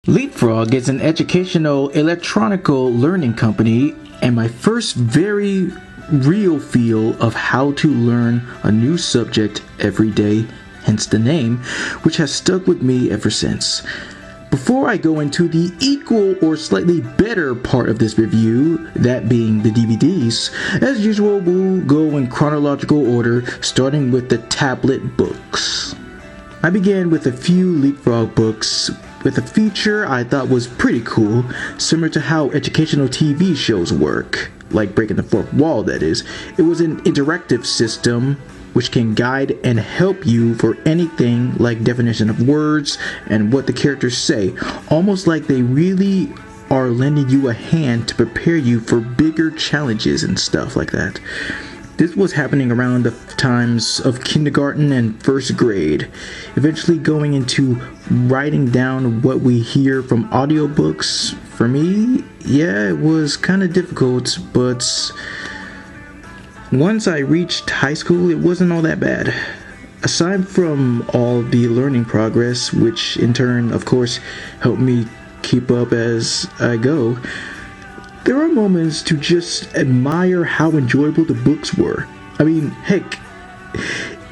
LeapFrog is an educational electronical learning company and my first very real feel of how to learn a new subject every day, hence the name, which has stuck with me ever since. Before I go into the equal or slightly better part of this review, that being the DVDs, as usual we'll go in chronological order, starting with the tablet books. I began with a few LeapFrog books with a feature I thought was pretty cool, similar to how educational TV shows work, like breaking the fourth wall that is. It was an interactive system which can guide and help you for anything like definition of words and what the characters say, almost like they really are lending you a hand to prepare you for bigger challenges and stuff like that. This was happening around the times of kindergarten and first grade, eventually going into writing down what we hear from audiobooks. For me, yeah, it was kind of difficult, but once I reached high school, it wasn't all that bad. Aside from all the learning progress, which in turn, of course, helped me keep up as I go, there are moments to just admire how enjoyable the books were. I mean, heck,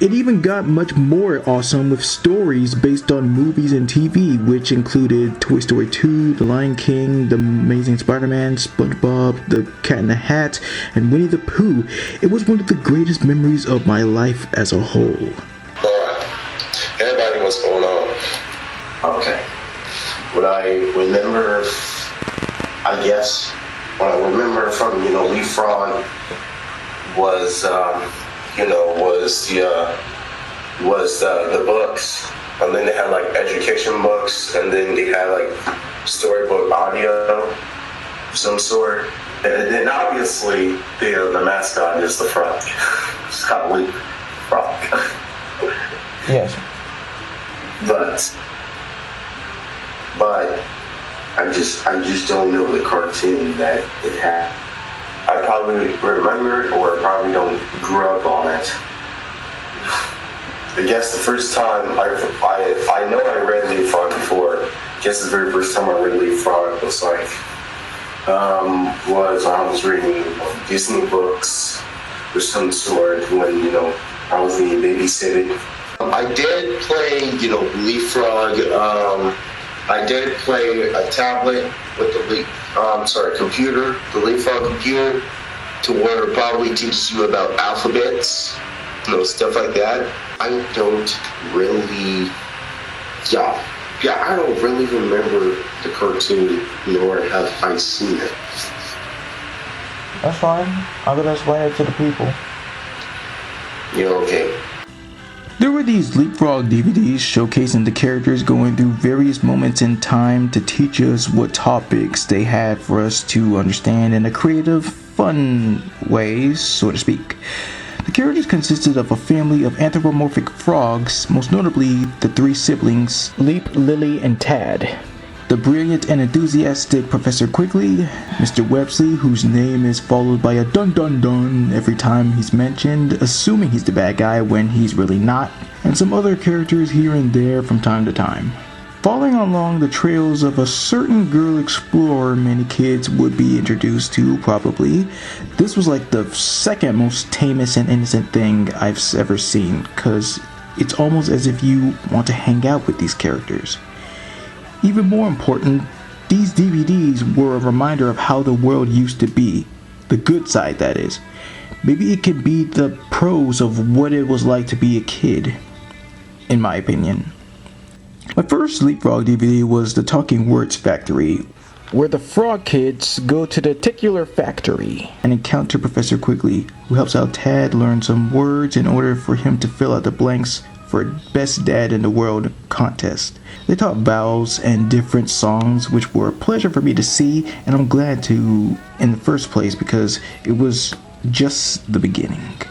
it even got much more awesome with stories based on movies and TV, which included Toy Story 2, The Lion King, The Amazing Spider-Man, SpongeBob, The Cat in the Hat, and Winnie the Pooh. It was one of the greatest memories of my life as a whole. Alright, everybody, what's going on? Okay, what I remember, what I remember from, LeapFrog was, the books, and then they had like education books, and then they had like storybook audio of some sort, and then obviously the mascot is the frog. It's called LeapFrog. Yes. But I just don't know the cartoon that it had. I probably remember it, or probably don't grew up on it. I guess the first time I know I read LeapFrog before. I guess the very first time I read LeapFrog was I was reading Disney books or some sort when I was being babysitting. I did play LeapFrog. I did play a tablet with computer, the LeapFrog computer, to where it probably teaches you about alphabets, stuff like that. I don't really remember the cartoon, nor have I seen it. That's fine. I'm gonna explain it to the people. Okay. There were these LeapFrog DVDs showcasing the characters going through various moments in time to teach us what topics they had for us to understand in a creative, fun way, so to speak. The characters consisted of a family of anthropomorphic frogs, most notably the three siblings, Leap, Lily, and Tad. The brilliant and enthusiastic Professor Quigley, Mr. Websley, whose name is followed by a dun dun dun every time he's mentioned, assuming he's the bad guy when he's really not, and some other characters here and there from time to time. Following along the trails of a certain girl explorer many kids would be introduced to, probably, this was like the second most tamest and innocent thing I've ever seen, cause it's almost as if you want to hang out with these characters. Even more important, these DVDs were a reminder of how the world used to be. The good side, that is. Maybe it could be the pros of what it was like to be a kid, in my opinion. My first LeapFrog DVD was the Talking Words Factory, where the frog kids go to the titular factory and encounter Professor Quigley, who helps out Tad learn some words in order for him to fill out the blanks for Best Dad in the World contest. They taught vowels and different songs, which were a pleasure for me to see, and I'm glad to in the first place because it was just the beginning.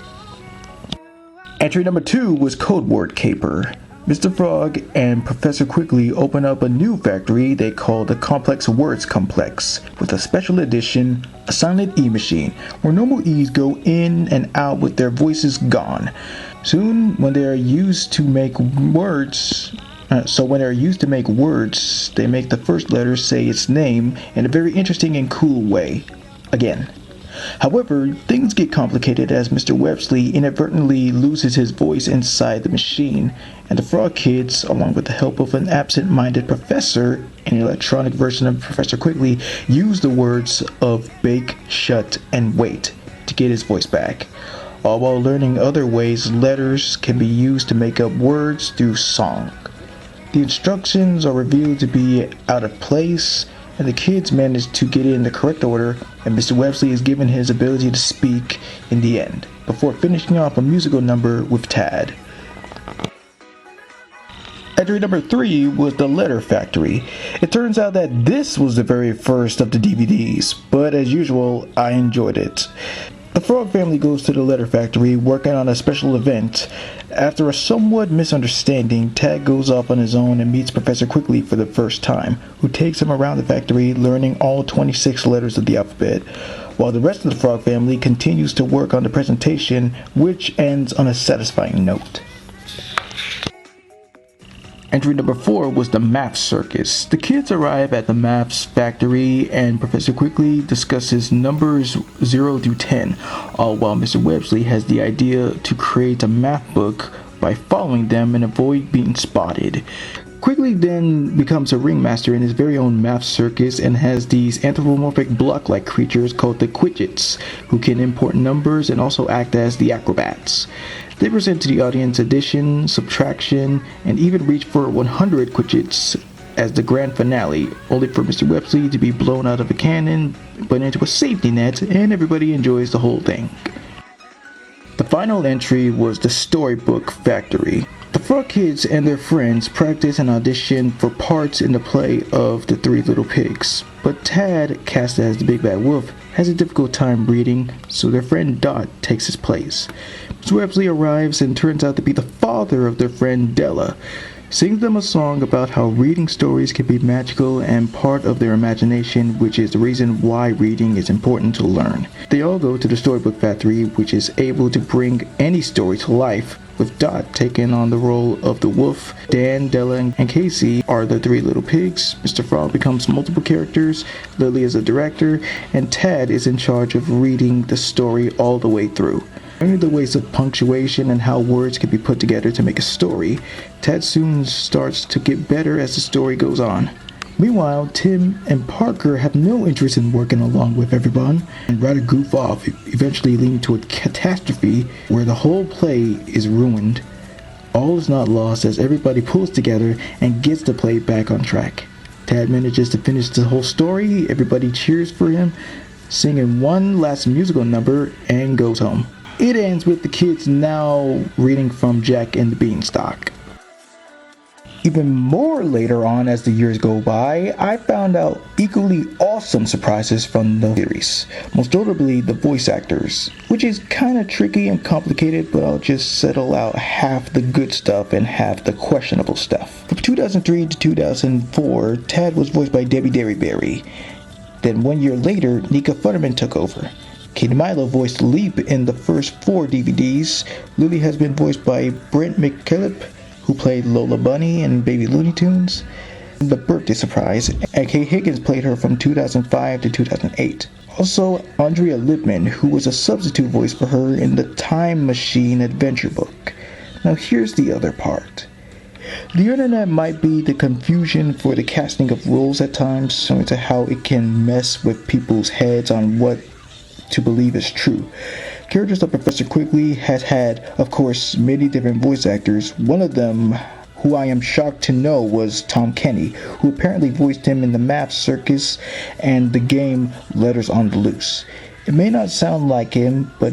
Entry number 2 was Code Word Caper. Mr. Frog and Professor Quigley open up a new factory they call the Complex Words Complex, with a special edition, a silent E machine, where normal E's go in and out with their voices gone. Soon, when they are used to make words, So when they're used to make words, they make the first letter say its name in a very interesting and cool way. Again. However, things get complicated as Mr. Websley inadvertently loses his voice inside the machine, and the Frog Kids, along with the help of an absent-minded professor, an electronic version of Professor Quigley, use the words of bake, shut, and wait to get his voice back, all while learning other ways letters can be used to make up words through song. The instructions are revealed to be out of place, and the kids manage to get in the correct order, and Mr. Websley is given his ability to speak in the end, before finishing off a musical number with Tad. Entry number 3 was The Letter Factory. It turns out that this was the very first of the DVDs, but as usual, I enjoyed it. The Frog family goes to the Letter Factory working on a special event. After a somewhat misunderstanding, Tad goes off on his own and meets Professor Quigley for the first time, who takes him around the factory learning all 26 letters of the alphabet, while the rest of the Frog family continues to work on the presentation, which ends on a satisfying note. Entry number 4 was the Math Circus. The kids arrive at the Maths Factory and Professor Quigley discusses numbers 0 through 10, all while Mr. Websley has the idea to create a math book by following them and avoid being spotted. Quigley then becomes a ringmaster in his very own math circus and has these anthropomorphic block-like creatures called the Quidgets, who can import numbers and also act as the acrobats. They present to the audience addition, subtraction, and even reach for 100 Quidgets as the grand finale, only for Mr. Websley to be blown out of a cannon, but into a safety net, and everybody enjoys the whole thing. The final entry was the Storybook Factory. The Frog Kids and their friends practice and audition for parts in the play of The Three Little Pigs, but Tad, cast as the Big Bad Wolf, has a difficult time reading, so their friend Dot takes his place. Mr. Websley arrives and turns out to be the father of their friend Della, sings them a song about how reading stories can be magical and part of their imagination, which is the reason why reading is important to learn. They all go to the Storybook Factory, which is able to bring any story to life, with Dot taking on the role of the wolf. Dan, Della, and Casey are the three little pigs. Mr. Frog becomes multiple characters, Lily is a director, and Tad is in charge of reading the story all the way through. Learning the ways of punctuation and how words can be put together to make a story, Tad soon starts to get better as the story goes on. Meanwhile, Tim and Parker have no interest in working along with everyone and rather goof off, eventually leading to a catastrophe where the whole play is ruined. All is not lost as everybody pulls together and gets the play back on track. Tad manages to finish the whole story, everybody cheers for him, singing one last musical number, and goes home. It ends with the kids now reading from Jack and the Beanstalk. Even more later on as the years go by, I found out equally awesome surprises from the series, most notably the voice actors, which is kinda tricky and complicated, but I'll just settle out half the good stuff and half the questionable stuff. From 2003 to 2004, Tad was voiced by Debbie Derryberry. Then 1 year later, Nika Futterman took over. Katie Milo voiced Leap in the first 4 DVDs. Lily has been voiced by Brent McKillop, who played Lola Bunny in Baby Looney Tunes, The Birthday Surprise, and Kay Higgins played her from 2005 to 2008. Also, Andrea Lipman, who was a substitute voice for her in the Time Machine adventure book. Now here's the other part. The internet might be the confusion for the casting of roles at times, similar to how it can mess with people's heads on what to believe is true. Characters like Professor Quigley has had, of course, many different voice actors. One of them, who I am shocked to know, was Tom Kenny, who apparently voiced him in the Math Circus and the game Letters on the Loose. It may not sound like him, but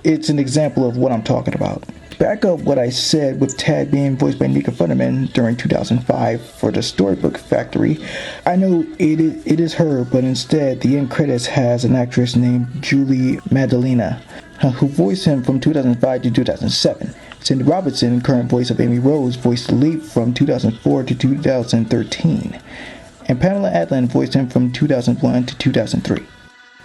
it's an example of what I'm talking about. Back up what I said with Tad being voiced by Nika Futterman during 2005 for the Storybook Factory. I know it is her, but instead the end credits has an actress named Julie Madalena, who voiced him from 2005 to 2007. Cindy Robinson, current voice of Amy Rose, voiced Leap from 2004 to 2013. And Pamela Adlon voiced him from 2001 to 2003.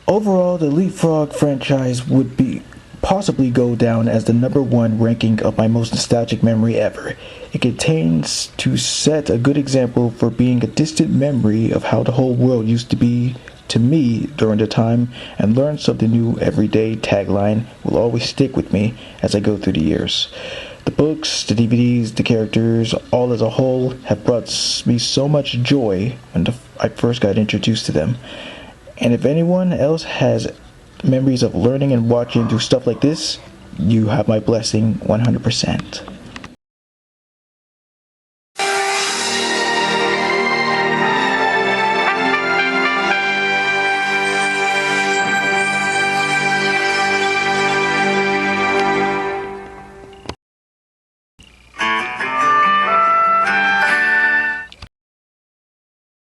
Overall, the LeapFrog franchise would be possibly go down as the number one ranking of my most nostalgic memory ever. It contains to set a good example for being a distant memory of how the whole world used to be to me during the time, and learn something new every day tagline will always stick with me as I go through the years. The books, the DVDs, the characters, all as a whole have brought me so much joy when I first got introduced to them. And if anyone else has memories of learning and watching through stuff like this, you have my blessing 100%.